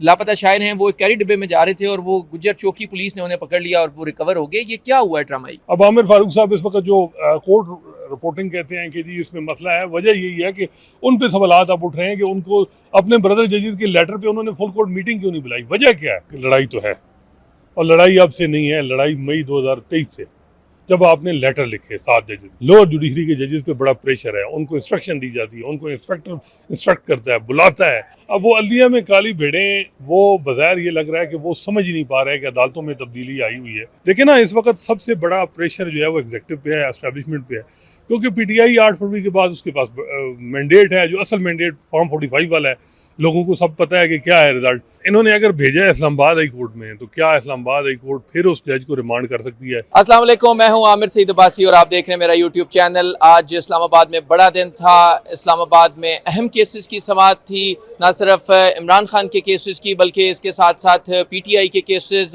लापता शायर हैं, वो कैरी डिब्बे में जा रहे थे और वो गुज्जर चौकी पुलिस ने उन्हें पकड़ लिया और वो रिकवर हो गए। ये क्या हुआ है ड्रामाई? अब आमिर फारूक साहब इस वक्त जो कोर्ट रिपोर्टिंग कहते हैं कि जी इसमें मसला है, वजह यही है कि उन पे सवालात अब उठ रहे हैं कि उनको अपने ब्रदर जजीद के लेटर पे उन्होंने फुल कोर्ट मीटिंग क्यों नहीं बुलाई। वजह क्या है कि लड़ाई तो है, और लड़ाई अब से नहीं है, लड़ाई मई 2023 से, जब आपने लेटर लिखे 7 जजेस, लोअर जुडिशरी के जजेस पे बड़ा प्रेशर है, उनको इंस्ट्रक्शन दी जाती है, उनको इंस्पेक्टर इंस्ट्रक्ट करता है, बुलाता है। अब वो अल्दिया में काली भेड़ें, वो बज़ाहिर ये लग रहा है कि वो समझ ही नहीं पा रहे हैं कि अदालतों में तब्दीली आई हुई है। लेकिन ना इस वक्त सबसे बड़ा प्रेशर जो है वो एग्जीक्यूटिव पे है, एस्टैब्लिशमेंट पे है, क्योंकि पीटीआई 8 फरवरी के बाद उसके पास मैंडेट है, जो असल मैंडेट फॉर्म 45 वाला है। लोगों को सब पता है कि क्या है रिजल्ट। इन्होंने अगर भेजा है इस्लामाबाद हाई कोर्ट में, तो क्या इस्लामाबाद हाई कोर्ट फिर उस जज को रिमांड कर सकती है? अस्सलाम वालेकुम, मैं हूं आमिर सईद अब्बासी और आप देख रहे हैं मेरा यूट्यूब चैनल। आज इस्लामाबाद में बड़ा दिन था। इस्लामाबाद में अहम केसेस की समाअत थी, ना सिर्फ इमरान खान के केसेस की बल्कि इसके साथ साथ पीटीआई के केसेस,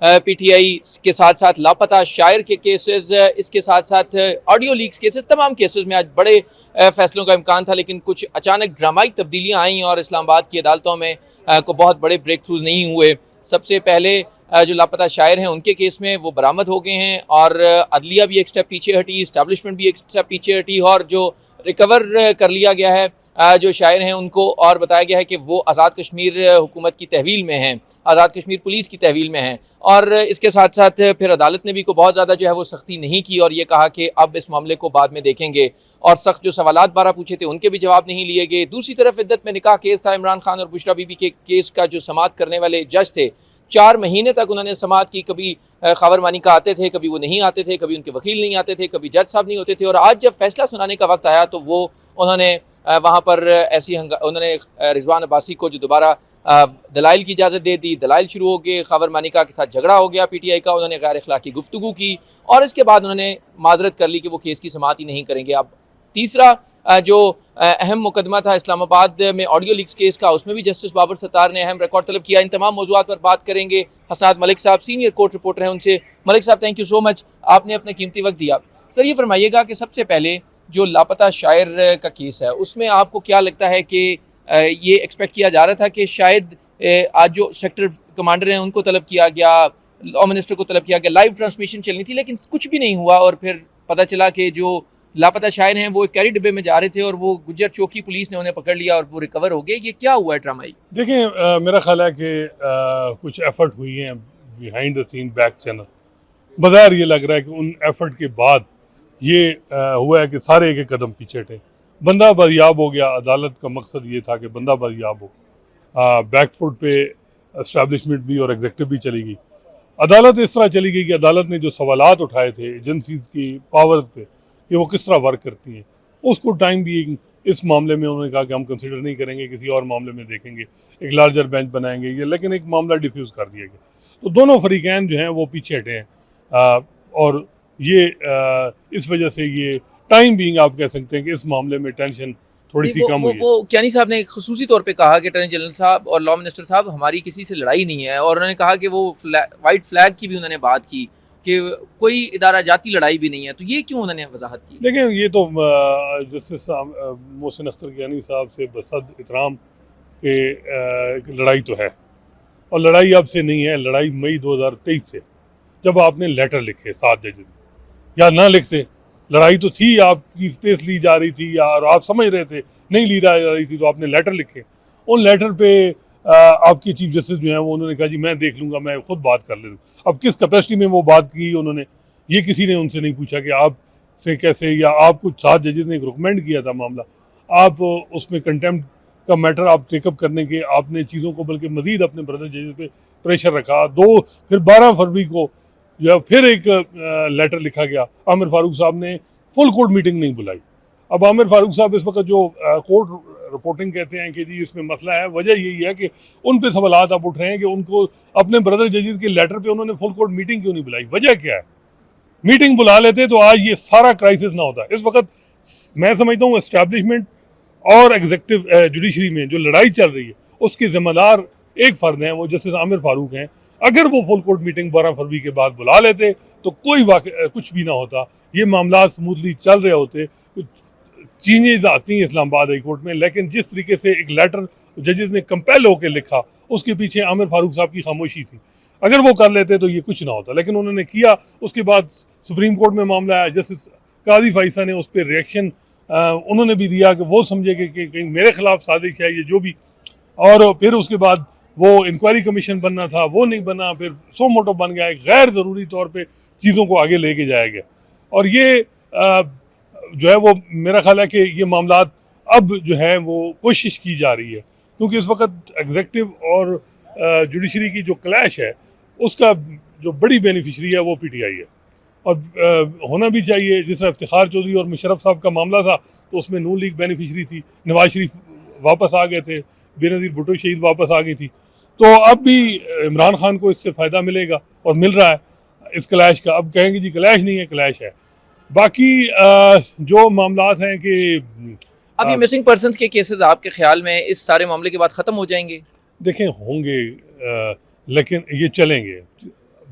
पीटीआई के साथ साथ लापता शायर के केसेस, इसके साथ साथ ऑडियो लीक्स केसेस, तमाम केसेस में आज बड़े फैसलों का इम्कान था। लेकिन कुछ अचानक ड्रामाई तब्दीलियाँ आई और इस्लामाबाद की अदालतों में को बहुत बड़े ब्रेक थ्रूज नहीं हुए। सबसे पहले जो लापता शायर हैं उनके केस में वो बरामद हो गए हैं और अदलिया भी एक स्टेप पीछे हटी, इस्टेब्लिशमेंट भी एक स्टेप पीछे हटी और जो रिकवर कर लिया गया है जो शायर हैं उनको, और बताया गया है कि वो आज़ाद कश्मीर हुकूमत की तहवील में हैं, आज़ाद कश्मीर पुलिस की तहवील में हैं। और इसके साथ साथ फिर अदालत ने भी को बहुत ज़्यादा जो है वो सख्ती नहीं की और ये कहा कि अब इस मामले को बाद में देखेंगे, और सख्त जो सवालात 12 पूछे थे उनके भी जवाब नहीं लिए गए। दूसरी तरफ इद्दत में निकाह केस था, इमरान खान और बुशरा बीबी के केस का जो समाअत करने वाले जज थे, 4 महीने तक उन्होंने समाअत की। कभी खबर मानी का आते थे, कभी वो नहीं आते थे, कभी उनके वकील नहीं आते थे, कभी जज साहब नहीं होते थे। और आज जब फैसला सुनाने का वक्त आया तो वो उन्होंने वहाँ पर उन्होंने रिजवान अब्बासी को जो दोबारा दलाइल की इजाज़त दे दी। दलाइल शुरू हो गए, खबर मानिका के साथ झगड़ा हो गया पीटीआई का, उन्होंने गैर अखलाकी गुफ्तगू की और इसके बाद उन्होंने माजरत कर ली कि वो केस की समाअत ही नहीं करेंगे। अब तीसरा जो अहम मुकदमा था इस्लामाबाद में ऑडियो लीक्स केस का, उसमें भी जस्टिस बाबर सत्तार ने अहम रिकॉर्ड तलब किया। इन तमाम मौज़ूआत पर बात करेंगे। हसनात मलिक साहब सीनियर कोर्ट रिपोर्टर हैं, उनसे। मलिक साहब, थैंक यू सो मच, आपने अपना कीमती वक्त दिया। सर, ये फरमाइएगा कि सबसे पहले जो लापता शायर का केस है उसमें आपको क्या लगता है कि ये एक्सपेक्ट किया जा रहा था कि शायद आज जो सेक्टर कमांडर हैं उनको तलब किया गया, लॉ मिनिस्टर को तलब किया गया, लाइव ट्रांसमिशन चलनी थी, लेकिन कुछ भी नहीं हुआ और फिर पता चला कि जो लापता शायर हैं वो कैरी डिब्बे में जा रहे थे और वो गुज्जर चौकी पुलिस ने उन्हें पकड़ लिया और वो रिकवर हो गए। ये क्या हुआ है ड्रामाई? देखें, मेरा ख्याल है कि कुछ एफर्ट हुई हैं behind the scene, back channel. बाजार ये लग रहा है कि उन एफर्ट के बाद ये हुआ है कि सारे एक एक कदम पीछे थे, बंदा बरियाब हो गया। अदालत का मकसद ये था कि बंदा बरियाब हो। बैकफुट पे एस्टैब्लिशमेंट भी और एग्जेक्टिव भी चली गई। अदालत इस तरह चली गई कि अदालत ने जो सवालात उठाए थे एजेंसीज की पावर पे कि वो किस तरह वर्क करती हैं, उसको टाइम भी इस मामले में उन्होंने कहा कि हम कंसिडर नहीं करेंगे, किसी और मामले में देखेंगे, एक लार्जर बेंच बनाएंगे ये, लेकिन एक मामला डिफ्यूज़ कर दिया गया। तो दोनों फरीकैन जो हैं वो पीछे हटे हैं और ये इस वजह से ये टाइम बीइंग आप कह सकते हैं कि इस मामले में टेंशन थोड़ी सी कम हुई है। वो क्यानी साहब ने खुसूसी तौर पे कहा कि अटॉर्नी जनरल साहब और लॉ मिनिस्टर साहब, हमारी किसी से लड़ाई नहीं है, और उन्होंने कहा कि वो वाइट फ्लैग की भी उन्होंने बात की कि कोई इदारा जाती लड़ाई भी नहीं है। तो ये क्यों उन्होंने वजाहत की? देखिए, ये तो जस्टिस मोहसिन अख्तर कियानी साहब से बसद इतराम के लड़ाई तो है, और लड़ाई अब से नहीं है, लड़ाई मई 2023 से, जब आपने लेटर लिखे 7 जजेस, या ना लिखते, लड़ाई तो थी, आपकी स्पेस ली जा रही थी या आप समझ रहे थे नहीं ली जा रही थी, तो आपने लेटर लिखे। उन लेटर पे आपके चीफ जस्टिस जो हैं वो उन्होंने कहा जी मैं देख लूँगा, मैं खुद बात कर ले लूँ। अब किस कैपेसिटी में वो बात की उन्होंने, ये किसी ने उनसे नहीं पूछा कि आप से कैसे, या आप कुछ 7 जजेस ने एक रिकमेंड किया था मामला, आप उसमें कंटेम्प्ट का मैटर आप टेकअप करने के, आपने चीज़ों को बल्कि मजीद अपने ब्रदर जजेस पे प्रेशर रखा। फिर 12 फरवरी को जो फिर एक लेटर लिखा गया, आमिर फारूक साहब ने फुल कोर्ट मीटिंग नहीं बुलाई। अब आमिर फारूक साहब इस वक्त जो कोर्ट रिपोर्टिंग कहते हैं कि जी इसमें मसला है, वजह यही है कि उन पे सवालात अब उठ रहे हैं कि उनको अपने ब्रदर जजीद के लेटर पे उन्होंने फुल कोर्ट मीटिंग क्यों नहीं बुलाई। वजह क्या है? मीटिंग बुला लेते तो आज ये सारा क्राइसिस ना होता। इस वक्त मैं समझता हूँ एस्टैब्लिशमेंट और एग्जीक्यूटिव जुडिशरी में जो लड़ाई चल रही है उसके जिम्मेदार एक फ़र्द हैं, वो जस्टिस आमिर फारूक हैं। अगर वो फुल कोर्ट मीटिंग 12 फरवरी के बाद बुला लेते तो कोई कुछ भी ना होता, ये मामला स्मूथली चल रहे होते, चेंजेस आती हैं इस्लामाबाद हाई कोर्ट में, लेकिन जिस तरीके से एक लेटर जजेस ने कंपेल होकर लिखा, उसके पीछे आमिर फारूक साहब की खामोशी थी। अगर वो कर लेते तो ये कुछ ना होता, लेकिन उन्होंने किया। उसके बाद सुप्रीम कोर्ट में मामला आया, जस्टिस काजी फाइसा ने उस पर रिएक्शन उन्होंने भी दिया कि वो समझे कि कहीं मेरे खिलाफ साजिश है, ये जो भी। और फिर उसके बाद वो इंक्वायरी कमीशन बनना था, वो नहीं बना, फिर सो मोटो बन गया, एक गैर ज़रूरी तौर पे चीज़ों को आगे लेके जाया गया। और ये जो है वो मेरा ख्याल है कि ये मामला अब जो है वो कोशिश की जा रही है, क्योंकि इस वक्त एग्जेक्टिव और जुडिशरी की जो क्लैश है उसका जो बड़ी बेनिफिशरी है वो पीटीआई है। और होना भी चाहिए। जिस तरह इफ्तिखार चौधरी और मुशर्रफ साहब का मामला था तो उसमें नून लीग बेनिफिशरी थी, नवाज शरीफ वापस आ गए थे, बेनज़ीर भुट्टो शहीद वापस आ गई थी। तो अब भी इमरान खान को इससे फ़ायदा मिलेगा और मिल रहा है इस क्लैश का। अब कहेंगे जी क्लैश नहीं है, क्लैश है। बाकी जो मामलात हैं कि अब ये मिसिंग पर्सन्स के केसेस आपके ख्याल में इस सारे मामले के बाद ख़त्म हो जाएंगे? देखें होंगे, लेकिन ये चलेंगे,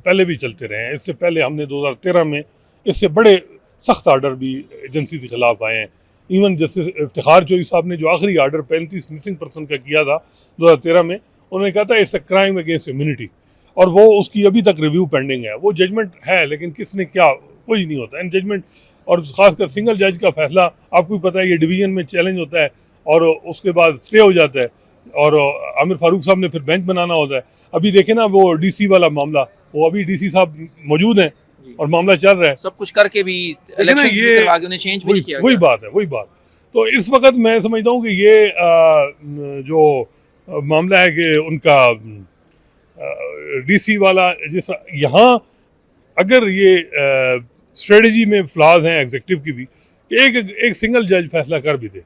पहले भी चलते रहे हैं। इससे पहले हमने 2013 में इससे बड़े सख्त आर्डर भी एजेंसी के ख़िलाफ़ आए हैं। इवन जस्टिस इफ्तिखार चौधरी साहब ने जो आखिरी आर्डर 35 मिसिंग पर्सन का किया था 2013 में, उन्होंने कहा था it's a crime against humanity, और वो उसकी अभी तक रिव्यू पेंडिंग है। वो जजमेंट है, लेकिन किसने क्या कोई नहीं होता इन जजमेंट। और ख़ासकर सिंगल जज का फैसला आपको भी पता है, ये डिवीज़न में चैलेंज होता है और उसके बाद स्टे हो जाता है, और आमिर फारूक साहब ने फिर बेंच बनाना होता है। अभी देखें ना वो डीसी वाला मामला, वो अभी डीसी साहब मौजूद हैं और मामला चल रहा है। सब कुछ करके भी इलेक्शन भी करवा के उन्हें चेंज भी नहीं किया। वही बात है, वही बात। तो इस वक्त मैं समझता हूँ कि ये जो मामला है कि उनका डीसी वाला, जिस यहाँ अगर ये स्ट्रेटजी में फ्लॉज हैं एग्जीक्यूटिव की भी, एक सिंगल जज फैसला कर भी दे,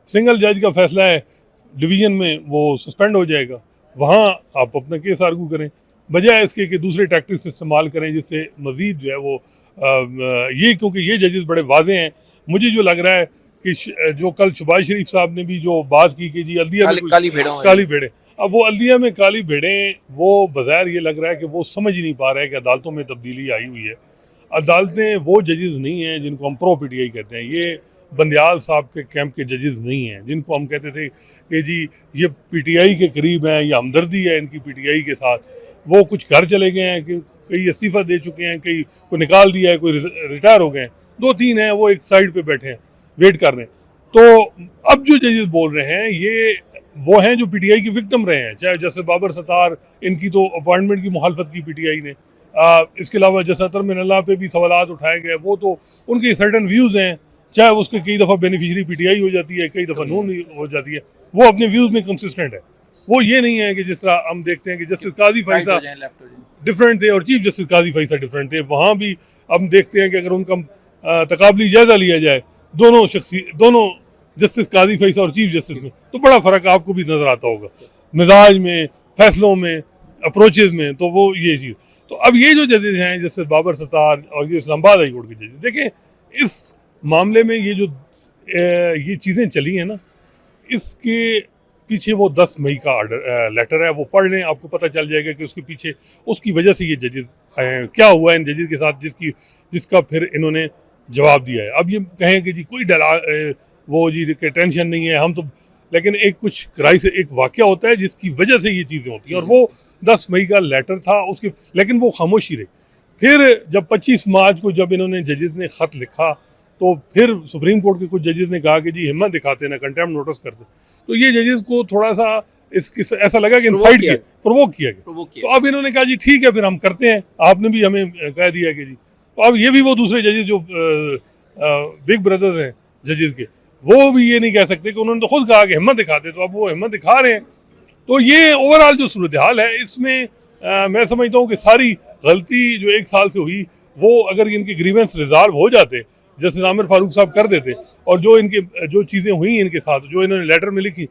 सिंगल जज का फैसला है डिवीज़न में वो सस्पेंड हो जाएगा, वहाँ आप अपना केस आर्गू करें, बजाय इसके कि दूसरे टैक्टिक्स इस्तेमाल करें जिससे मज़ीद जो है वो ये, क्योंकि ये जजेस बड़े वाजे हैं। मुझे जो लग रहा है कि जो कल शहबाज शरीफ साहब ने भी जो बात की कि जी अल्दिया में काली भेड़ें, अब वो अल्दिया में काली भेड़ें, वो बज़ाहिर ये लग रहा है कि वो समझ ही नहीं पा रहे कि अदालतों में तब्दीली आई हुई है। अदालतें वो जजेस नहीं हैं जिनको हम प्रो पीटीआई कहते हैं, ये बंदियाल साहब के कैंप के जजेस नहीं हैं जिनको हम कहते थे कि जी ये पीटीआई के करीब हैं या हमदर्दी है इनकी पीटीआई के साथ। वो कुछ घर चले गए हैं, कि कई इस्तीफ़ा दे चुके हैं, कई को निकाल दिया है, कोई रिटायर हो गए हैं, 2-3 हैं वो एक साइड पे बैठे हैं वेट कर रहे हैं। तो अब जो जजेस बोल रहे हैं ये वो हैं जो पीटीआई की विक्टिम रहे हैं, चाहे जैसे बाबर सत्तार, इनकी तो अपॉइंटमेंट की मुखालफत की पीटीआई ने। इसके अलावा जैसे अतर मिनल्ला पे भी सवालात उठाए गए, वो तो उनके सर्टन व्यूज़ हैं, चाहे उसके कई दफ़ा बेनिफिशरी पीटीआई हो जाती है, कई दफ़ा नून हो जाती है, वो अपने व्यूज़ में कंसिस्टेंट है। वो ये नहीं है कि जिस तरह हम देखते हैं कि जस्टिस काजी फैसा डिफरेंट थे और चीफ जस्टिस काजी फैसा डिफरेंट थे। वहाँ भी हम देखते हैं कि अगर उनका तकाबली जायज़ा लिया जाए दोनों जस्टिस काजी फैसा और चीफ जस्टिस में, तो बड़ा फ़र्क आपको भी नज़र आता होगा मिजाज में, फैसलों में, अप्रोचेज़ में। तो वो ये चीज़, तो अब ये जो जजेस हैं जैसे बाबर सत्तार और ये इस्लामाबाद हाई कोर्ट के जजेस, देखें इस मामले में ये जो ये चीज़ें चली हैं ना, इसके पीछे वो 10 मई का आर्डर लेटर है, वो पढ़ लें, आपको पता चल जाएगा कि उसके पीछे उसकी वजह से ये जजेस आए हैं, क्या हुआ इन जजेस के साथ जिसका फिर इन्होंने जवाब दिया है। अब ये कहें कि जी कोई वो जी के टेंशन नहीं है, हम तो, लेकिन एक कुछ क्राइसिस, एक वाक़या होता है जिसकी वजह से ये चीज़ें होती हैं, और वो 10 मई का लेटर था उसके, लेकिन वो खामोशी रही। फिर जब 25 मार्च को जब इन्होंने जजेस ने ख़त लिखा, तो फिर सुप्रीम कोर्ट के कुछ जजेस ने कहा कि जी हिम्मत दिखाते ना, कंटेम्प्ट नोटिस करते। तो ये जजेस को थोड़ा सा ऐसा लगा कि इनसाइड किया, प्रोवोक किया गया। तो अब इन्होंने कहा जी ठीक है फिर हम करते हैं, आपने भी हमें कह दिया कि जी। तो अब ये भी वो दूसरे जजेस जो बिग ब्रदर्स हैं जजेस के, वो भी ये नहीं कह सकते कि उन्होंने तो खुद कहा कि हिम्मत दिखाते, तो अब वो हिम्मत दिखा रहे हैं। तो ये ओवरऑल जो सूरत हाल है, इसमें मैं समझता हूँ कि सारी गलती जो 1 साल से हुई, वो अगर इनके ग्रीवेंस रिजॉल्व हो जाते, जैसे आमिर फारूक साहब कर देते, और जो चीज़ें हुई इनके साथ, जो इन्होंने लेटर में लिखी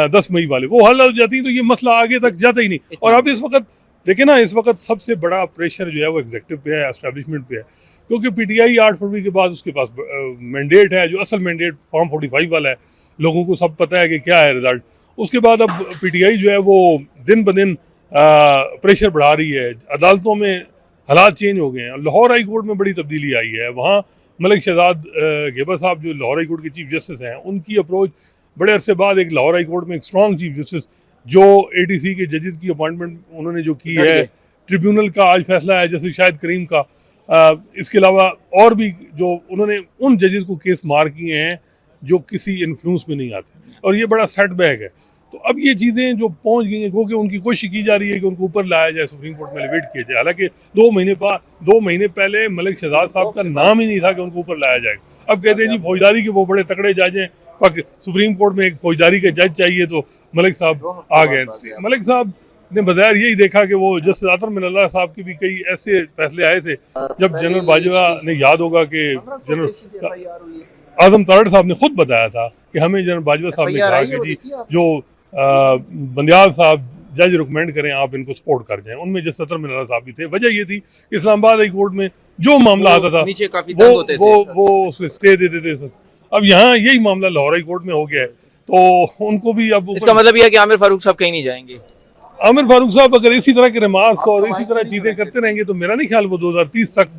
10 मई वाले, वो हल हो जाती, तो ये मसला आगे तक जाता ही नहीं। और अब इस वक्त देखें ना, इस वक्त सबसे बड़ा प्रेशर जो है वो एग्जीक्यूटिव पे है, एस्टैब्लिशमेंट पे है, क्योंकि पीटीआई 8 फरवरी के बाद उसके पास मैंडेट है, जो असल मैंडेट फॉर्म 45 वाला है, लोगों को सब पता है कि क्या है रिजल्ट। उसके बाद अब पीटीआई जो है वो दिन ब दिन प्रेशर बढ़ा रही है, अदालतों में हालात चेंज हो गए हैं। लाहौर हाई कोर्ट में बड़ी तब्दीली आई है, वहाँ मलिक शहजाद गेबर साहब जो लाहौर हाई कोर्ट के चीफ जस्टिस हैं, उनकी अप्रोच बड़े अरसे बाद एक लाहौर हाई कोर्ट में एक स्ट्रॉन्ग चीफ जस्टिस जो ATC के जजेस की अपॉइंटमेंट उन्होंने जो की है, ट्रिब्यूनल का आज फैसला है जैसे शाहिद करीम का, इसके अलावा और भी जो उन्होंने उन जजेस को केस मार किए हैं जो किसी इन्फ्लुएंस में नहीं आते, और ये बड़ा सेटबैक है। तो अब ये चीज़ें जो पहुंच गई हैं, क्योंकि उनकी कोशिश की जा रही है कि उनको ऊपर लाया जाए, सुप्रीम कोर्ट में एलिवेट किया जाए। हालांकि 2 महीने पहले मलिक शहजाद साहब का नाम ही नहीं था कि उनको ऊपर लाया जाएगा। अब कहते हैं जी फौजदारी के वो बड़े तगड़े जज हैं, सुप्रीम कोर्ट में एक फौजदारी का जज चाहिए, तो मलिक साहब आ गए। मलिक साहब ने बज़ाहिर यही देखा कि वो जस्टिस आतर मिनल्लाह साहब के भी कई ऐसे फैसले आए थे, जब जनरल बाजवा ने, याद होगा कि जनरल आजम तारड़ साहब ने खुद बताया था कि हमें जनरल बाजवा साहब ने कहा कि जी जो बंदियाल साहब जज रिकमेंड करें आप इनको सपोर्ट कर जाएं, उनमें जस्टिस आतर मिनल्लाह साहब भी थे। वजह ये थी कि इस्लामाबाद हाई कोर्ट में जो मामला आता था वो उसमें स्टे देते थे। अब यहाँ यही मामला लाहौर हाई कोर्ट में हो गया है, तो उनको भी अब इसका मतलब यह है कि आमिर फारूक साहब कहीं नहीं जाएंगे। आमिर फारूक साहब अगर इसी तरह के रिमार्क्स और इसी तरह चीज़ें करते रहेंगे तो मेरा नहीं ख्याल वो 2030 तक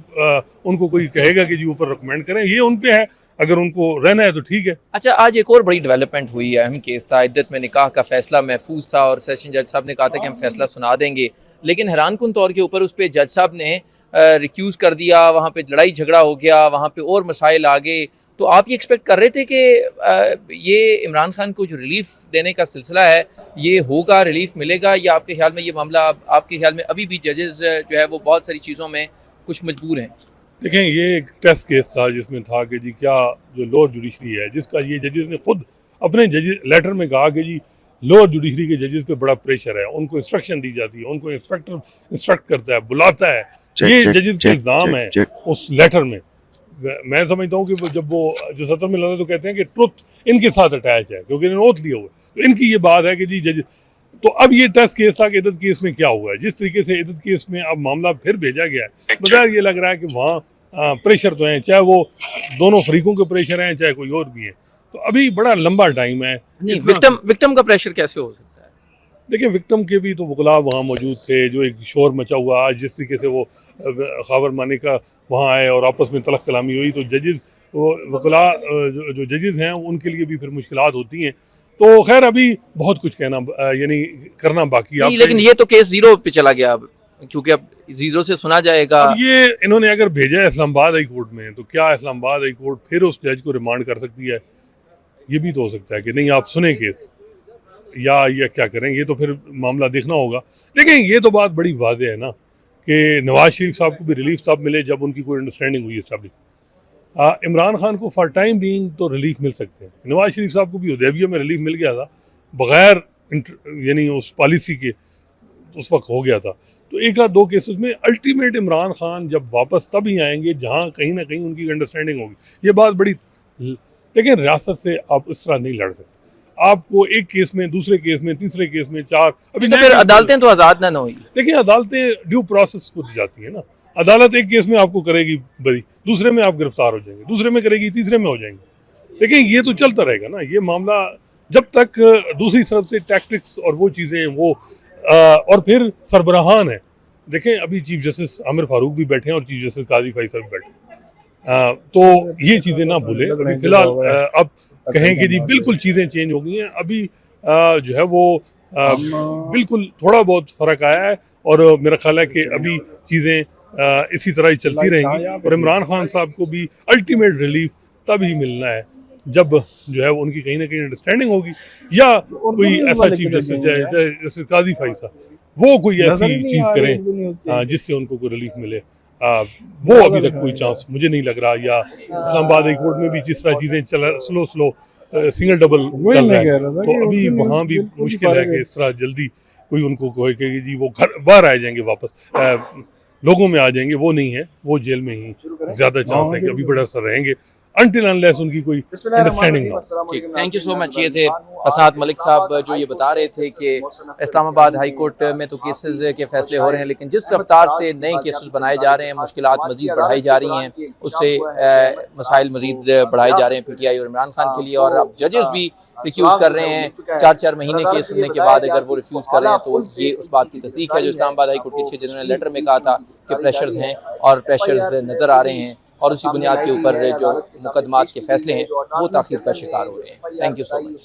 उनको कोई कहेगा कि जी ऊपर रिकमेंड करें। ये उन पे है, अगर उनको रहना है तो ठीक है। अच्छा, आज एक और बड़ी डेवलपमेंट हुई है, अहम केस था, इद्दत में निकाह का फैसला महफूज था और सेशन जज साहब ने कहा था कि हम फैसला सुना देंगे, लेकिन हैरानकुन तौर के ऊपर उस पर जज साहब ने रिक्यूज़ कर दिया, वहाँ पे लड़ाई झगड़ा हो गया, वहाँ पे और मसाइल आ गए। तो आप ये एक्सपेक्ट कर रहे थे कि ये इमरान खान को जो रिलीफ देने का सिलसिला है ये होगा, रिलीफ मिलेगा, या आपके ख्याल में ये मामला आपके ख्याल में अभी भी जजेस जो है वो बहुत सारी चीज़ों में कुछ मजबूर हैं? देखें, ये एक टेस्ट केस था जिसमें था कि जी क्या जो लोअर जुडिशरी है, जिसका ये जजेस ने खुद अपने जजेस लेटर में कहा कि जी लोअर जुडिशरी के जजेस पे बड़ा प्रेशर है, उनको इंस्ट्रक्शन दी जाती है, उनको इंस्पेक्टर इंस्ट्रक्ट करता है, बुलाता है, ये जजेस का इल्ज़ाम है उस लेटर में। मैं समझता हूँ कि जब वो जो सत्र में लगा तो कहते हैं कि ट्रुथ इनके साथ अटैच है क्योंकि इन्होंने ओथ लिया हुआ है, तो इनकी ये बात है कि जी जज। तो अब ये टेस्ट केस था कि इद्दत केस में क्या हुआ है, जिस तरीके से इद्दत केस में अब मामला फिर भेजा गया है, बजाय ये लग रहा है कि वहाँ प्रेशर तो है, चाहे वो दोनों फरीकों के प्रेशर हैं चाहे कोई और भी है, तो अभी बड़ा लंबा टाइम है। विक्टिम का प्रेशर कैसे हो सकता है? देखिए, विक्टिम के भी तो वकला वहाँ मौजूद थे, जो एक शोर मचा हुआ आज जिस तरीके से वो खाबर मानी का वहाँ आए और आपस में तलख कलामी हुई, तो जजेस वो वकला जो जजेस हैं उनके लिए भी फिर मुश्किलात होती हैं। तो खैर अभी बहुत कुछ कहना यानी करना बाकी है। लेकिन ये तो केस जीरो पे चला गया अब, क्योंकि अब जीरो से सुना जाएगा। ये इन्होंने अगर भेजा है इस्लामाबाद हाई कोर्ट में, तो क्या इस्लामाबाद हाई कोर्ट फिर उस जज को रिमांड कर सकती है? ये भी तो हो सकता है कि नहीं आप सुने केस, या क्या करें, ये तो फिर मामला देखना होगा। लेकिन ये तो बात बड़ी वाज़ेह है ना कि नवाज शरीफ साहब को भी रिलीफ तब मिले जब उनकी कोई अंडरस्टैंडिंग हुई इस्टेब्लिश। इमरान खान को फॉर टाइम बीइंग तो रिलीफ मिल सकते हैं, नवाज शरीफ साहब को भी हुदैबिया में रिलीफ मिल गया था बग़ैर यानी उस पॉलिसी के, उस वक्त हो गया था। तो एक या दो केसेस में अल्टीमेट इमरान खान जब वापस तब ही आएंगे जहाँ कहीं ना कहीं उनकी अंडरस्टैंडिंग होगी। ये बात बड़ी, लेकिन रियासत से आप इस तरह नहीं लड़ सकते। आपको एक केस में, दूसरे केस में, तीसरे केस में, चार, अभी तो फिर अदालतें तो आज़ाद ना हुई। देखिए, अदालतें ड्यू प्रोसेस को दी जाती है ना। अदालत एक केस में आपको करेगी बरी, दूसरे में आप गिरफ्तार हो जाएंगे, दूसरे में करेगी, तीसरे में हो जाएंगे। लेकिन ये तो चलता रहेगा ना ये मामला जब तक दूसरी तरफ से टैक्टिक्स और वो चीज़ें वो और फिर सरबराहान है। देखें, अभी चीफ जस्टिस आमिर फारूक भी बैठे हैं और चीफ जस्टिस काजी फैसल भी बैठे हैं, तो ये चीज़ें ना भूलें। अभी फिलहाल अब कहें कि जी बिल्कुल चीज़ें चेंज हो गई हैं, अभी जो है वो बिल्कुल थोड़ा बहुत फ़र्क आया है, और मेरा ख्याल है कि अभी चीज़ें इसी तरह ही चलती रहेंगी। और इमरान खान साहब को भी अल्टीमेट रिलीफ तब ही मिलना है जब जो है उनकी कहीं ना कहीं अंडरस्टैंडिंग होगी, या कोई ऐसा चीफ जस्टिस जैसे काजी फैसल वो कोई ऐसी चीज़ करें जिससे उनको कोई रिलीफ मिले। वो अभी तक कोई चांस मुझे नहीं लग रहा। या इस्लामाबाद हाई कोर्ट में भी जिस तरह चीज़ें चल स्लो सिंगल डबल चल रहा है, तो अभी वहाँ भी मुश्किल है कि इस तरह जल्दी कोई उनको कहे कि जी वो घर बाहर आ जाएंगे, वापस लोगों में आ जाएंगे। वो नहीं है, वो जेल में ही ज़्यादा चांस है कि अभी बड़ा असर रहेंगे अनटिल अनलेस उनकी कोई अंडरस्टैंडिंग ना हो। ठीक, थैंक यू सो मच। ये थे असनाद मलिक साहब जो ये बता रहे थे कि इस्लामाबाद हाई कोर्ट में तो केसेस के फैसले हो रहे हैं, लेकिन जिस रफ्तार से नए केसेस बनाए जा रहे हैं, मुश्किलात मजीद बढ़ाई जा रही हैं, उससे मसाइल मजीद बढ़ाए जा रहे हैं PTI और इमरान खान के लिए। और अब जजेस भी रिफ्यूज़ कर रहे हैं 4-4 महीने के सुनने के बाद। अगर वो रिफ्यूज़ कर रहे हैं तो ये उस बात की तस्दीक है जो इस्लामाबाद हाई कोर्ट के 6 जजों ने लेटर में कहा था कि प्रेशर्स हैं और प्रेशर्स नज़र आ रहे हैं। और उसी बुनियाद के ऊपर जो मुकदमात के फैसले हैं वो ताख़ीर का शिकार हो रहे हैं। Thank you so much.